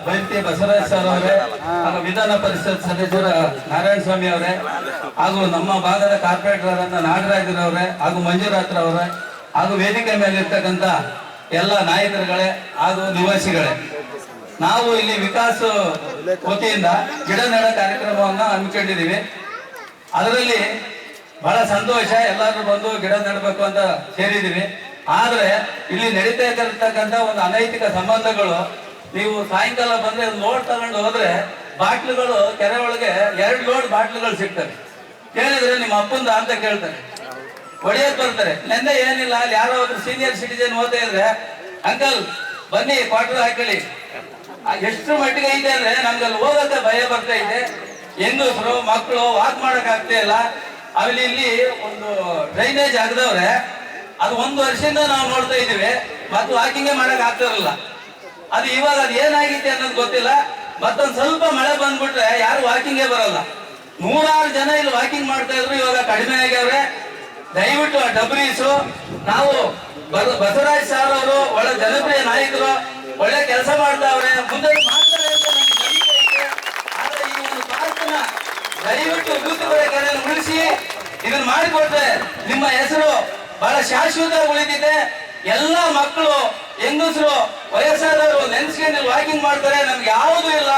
Byrathi Basavaraj sir ಅವರೇ, ಹಾಗೂ ವಿಧಾನ ಪರಿಷತ್ ಸದಸ್ಯರ ನಾರಾಯಣ ಸ್ವಾಮಿ ಅವರೇ, ಹಾಗೂ ನಮ್ಮ ಭಾಗದ ಕಾರ್ಪೊರೇಟರ್ ಆದ ನಾಗರಾಜರವರೇ, ಹಾಗೂ ಮಂಜುನಾಥ್ ಅವರೇ, ಹಾಗೂ ವೇದಿಕೆ ಮೇಲೆ ಇರ್ತಕ್ಕಂಥ ಎಲ್ಲ ನಾಯಕರುಗಳೇ ಹಾಗೂ ನಿವಾಸಿಗಳೇ, ನಾವು ಇಲ್ಲಿ ವಿಕಾಸ ವತಿಯಿಂದ ಗಿಡ ನೆಡ ಕಾರ್ಯಕ್ರಮವನ್ನ ಹಮ್ಮಿಕೊಂಡಿದ್ದೀವಿ. ಅದರಲ್ಲಿ ಬಹಳ ಸಂತೋಷ, ಎಲ್ಲರೂ ಬಂದು ಗಿಡ ನೆಡಬೇಕು ಅಂತ ಸೇರಿದ್ದೀವಿ. ಆದ್ರೆ ಇಲ್ಲಿ ನಡೀತಾ ಇರ್ತಕ್ಕಂಥ ಒಂದು ಅನೈತಿಕ ಸಂಬಂಧಗಳು, ನೀವು ಸಾಯಂಕಾಲ ಬಂದ್ರೆ ಲೋಡ್ ತಗೊಂಡು ಹೋದ್ರೆ ಬಾಟ್ಲುಗಳು ಕೆರೆ ಒಳಗೆ 2 ಲೋಡ್ ಬಾಟ್ಲುಗಳು ಸಿಗ್ತವೆ. ಕೇಳಿದ್ರೆ ನಿಮ್ಮ ಅಪ್ಪಂದ ಅಂತ ಕೇಳ್ತಾರೆ, ಹೊಡೆಯೋದ್ ಬರ್ತಾರೆ. ನೆನ್ನೆ ಏನಿಲ್ಲ, ಅಲ್ಲಿ ಯಾರೋ ಒಬ್ರು ಸೀನಿಯರ್ ಸಿಟಿಜನ್ ಓದ್ತಾ ಇದ್ರೆ, ಅಂಕಲ್ ಬನ್ನಿ ಕ್ವಾರ್ಟರ್ ಹಾಕೊಳ್ಳಿ. ಎಷ್ಟು ಮಟ್ಟಿಗೆ ಐತೆ ಅಂದ್ರೆ ನಮ್ಗೆ ಅಲ್ಲಿ ಹೋಗಕ್ಕೆ ಭಯ ಬರ್ತಾ ಇದೆ. ಹೆಂಗಸರು ಮಕ್ಕಳು ವಾಕ್ ಮಾಡಕ್ ಆಗ್ತಾ ಇಲ್ಲ. ಆಮೇಲೆ ಇಲ್ಲಿ ಒಂದು ಡ್ರೈನೇಜ್ ಆಗದವ್ರೆ, ಅದು 1 ವರ್ಷದಿಂದ ನಾವು ನೋಡ್ತಾ ಇದೀವಿ, ಮತ್ತು ವಾಕಿಂಗ್ ಮಾಡಕ್ ಆಗ್ತಿರಲಿಲ್ಲ. ಅದು ಇವಾಗ ಅದು ಏನಾಗಿದೆ ಅನ್ನೋದು ಗೊತ್ತಿಲ್ಲ. ಮತ್ತೊಂದ್ ಸ್ವಲ್ಪ ಮಳೆ ಬಂದ್ಬಿಟ್ರೆ ಯಾರು ವಾಕಿಂಗೇ ಬರಲ್ಲ. 100 ಜನ ಇಲ್ಲಿ ವಾಕಿಂಗ್ ಮಾಡ್ತಾ ಇದ್ರು, ಇವಾಗ ಕಡಿಮೆ ಆಗ್ಯಾವ್ರೆ. ದಯವಿಟ್ಟು ಆ ಡಬ್ರೀಸು, ನಾವು ಬಸವರಾಜ್ ಸರ್ ಅವರು ಒಳ್ಳೆ ಜನಪ್ರಿಯ ನಾಯಕರು, ಒಳ್ಳೆ ಕೆಲಸ ಮಾಡ್ತಾವ್ರೆ, ಮುಂದೆ ಮಾಡ್ತಾರೆ ಅಂತ ನನಗೆ ನಂಬಿಕೆ ಇದೆ. ಆದ್ರೆ ಈ ಒಂದು ಪಾರ್ಕ್ನ ದಯವಿಟ್ಟು ಬೂತುಗಳ ಕೆರೆಯನ್ನು ಉಳಿಸಿ ಇದನ್ನ ಮಾಡಿಕೊಟ್ರೆ ನಿಮ್ಮ ಹೆಸರು ಬಹಳ ಶಾಶ್ವತ ಉಳಿದಿದೆ. ಎಲ್ಲ ಮಕ್ಕಳು, ಹೆಂಗಸರು, ವಯಸ್ಸಾದವರು ನೆನ್ಸ್ಕೊಂಡು ವಾಕಿಂಗ್ ಮಾಡ್ತಾರೆ. ನಮ್ಗೆ ಯಾವುದೂ ಇಲ್ಲ.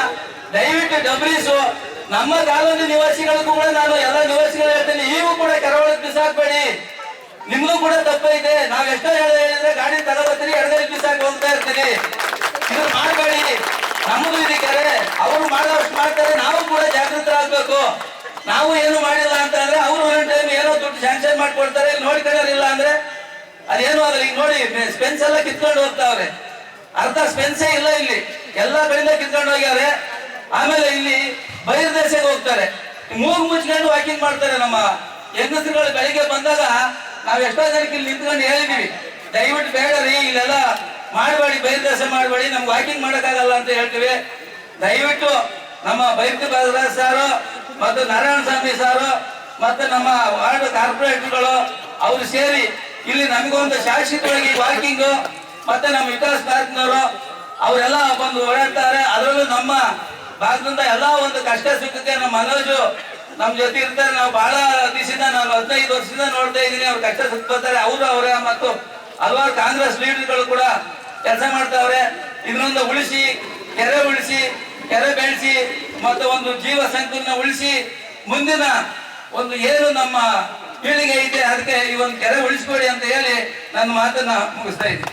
ದಯವಿಟ್ಟು ಡಬ್ರೀಸು ನಮ್ಮ ಕಾಲೋನಿ ನಿವಾಸಿಗಳಿಗೂ ಕೂಡ ನಾನು ಎಲ್ಲ ನಿವಾಸಿಗಳು ಹೇಳ್ತೇನೆ, ನೀವು ಕೂಡ ಕೆರವಳಕ್ಕೆ ಬಿಸಾಕ್ಬೇಡಿ. ನಿಮ್ಗೂ ಕೂಡ ತಪ್ಪೈತೆ. ನಾವ್ ಎಷ್ಟೋ ಹೇಳಿದ್ರೆ ಗಾಡಿ ತಗೋಬರ್ತೀರಿ, ಎಡಗೈ ಬಿಸಾಕಿ ಹೋಗ್ತಾ ಇರ್ತೀರಿ. ಇದನ್ನ ಮಾಡಬೇಡಿ. ನಮ್ಮದು ಇದೆ ಕೆರೆ, ಅವರು ಮಾಡೋಷ್ಟು ಮಾಡ್ತಾರೆ, ನಾವು ಕೂಡ ಜಾಗೃತರಾಗಬೇಕು. ನಾವು ಏನು ಮಾಡಿಲ್ಲ ಅಂತ ಅಂದ್ರೆ ಅವರು ಒಂದೊಂದು ಟೈಮ್ ಏನೋ ದುಡ್ಡು ಸ್ಯಾಂಕ್ಷನ್ ಮಾಡ್ಕೊಡ್ತಾರೆ, ನೋಡ್ಕೊಳ್ಳೋರಿಲ್ಲ ಅಂದ್ರೆ ಅದೇನು ಅದ್ರ. ಈಗ ನೋಡಿ, ಸ್ಪೆನ್ಸ್ ಎಲ್ಲ ಕಿತ್ಕೊಂಡು ಹೋಗ್ತಾವ್ರೆ, ಅರ್ಧ ಸ್ಪೆನ್ಸೇ ಇಲ್ಲ ಇಲ್ಲಿ, ಎಲ್ಲಾ ಕಡೆಯಿಂದ ಕಿತ್ಕೊಂಡು ಹೋಗ್ಯಾವ್ರೆ. ಆಮೇಲೆ ಇಲ್ಲಿ ಬಹಿರ್ದೇಶಕ್ಕೆ ಹೋಗ್ತಾರೆ, ಮೂಗು ಮುಚ್ಕೊಂಡು ವಾಕಿಂಗ್ ಮಾಡ್ತಾರೆ. ನಮ್ಮ ಹೆಂಗಸರುಗಳು ಬೆಳಿಗ್ಗೆ ಬಂದಾಗ ನಾವ್ ಎಷ್ಟೋ ಜನಕ್ಕೆ ಇಲ್ಲಿ ನಿಂತ್ಕೊಂಡು ಹೇಳಿದೀವಿ, ದಯವಿಟ್ಟು ಬೇಡ ರೀ, ಇಲ್ಲೆಲ್ಲ ಮಾಡಬೇಡಿ, ಬಹಿರ್ದೇಶ ಮಾಡಬೇಡಿ, ನಮ್ಗೆ ವಾಕಿಂಗ್ ಮಾಡಕ್ಕಾಗಲ್ಲ ಅಂತ ಹೇಳ್ತೀವಿ. ದಯವಿಟ್ಟು ನಮ್ಮ ಬೈರ್ತಿ ಬಸವರಾಜ್ ಸಾರು ಮತ್ತು ನಾರಾಯಣ ಸ್ವಾಮಿ ಸಾರು ಮತ್ತೆ ನಮ್ಮ ವಾರ್ಡ್ ಕಾರ್ಪೊರೇಟರ್ಗಳು ಅವರು ಸೇರಿ ಇಲ್ಲಿ ನಮಗೊಂದು ಶಾಶ್ವತವಾಗಿ ವಾಕಿಂಗು, ಮತ್ತೆ ನಮ್ಮ ವಿಕಾಸ್ ಪಾರ್ಕ್ನವರು ಅವರೆಲ್ಲ ಬಂದು ಓಡಾಡ್ತಾರೆ. ಅದರಲ್ಲೂ ನಮ್ಮ ಭಾಗದಿಂದ ಎಲ್ಲ ಒಂದು ಕಷ್ಟ ಸುಖಕ್ಕೆ ನಮ್ಮ ಮನೋಜು ನಮ್ ಜೊತೆ ಇರ್ತಾರೆ. ನಾವು ಬಹಳ ದಿವಸದಿಂದ, ನಾನು 15 ವರ್ಷದಿಂದ ನೋಡ್ತಾ ಇದ್ದೀನಿ, ಅವ್ರು ಕಷ್ಟ ಸುಖ ಬರ್ತಾರೆ. ಅವರು ಅವರ ಮತ್ತು ಹಲವಾರು ಕಾಂಗ್ರೆಸ್ ಲೀಡರ್ಗಳು ಕೂಡ ಕೆಲಸ ಮಾಡ್ತಾವ್ರೆ. ಇದನ್ನೊಂದು ಉಳಿಸಿ, ಕೆರೆ ಉಳಿಸಿ, ಕೆರೆ ಬೆಳೆಸಿ, ಮತ್ತು ಒಂದು ಜೀವ ಸಂಕುಲನ ಉಳಿಸಿ, ಮುಂದಿನ ಒಂದು ಏನು ನಮ್ಮ ಪೀಳಿಗೆ ಐತೆ ಅದಕ್ಕೆ ಈ ಒಂದು ಕೆರೆ ಉಳಿಸ್ಕೊಡಿ ಅಂತ ಹೇಳಿ ನನ್ನ ಮಾತನ್ನ ಮುಗಿಸ್ತಾ ಇದ್ದೀನಿ.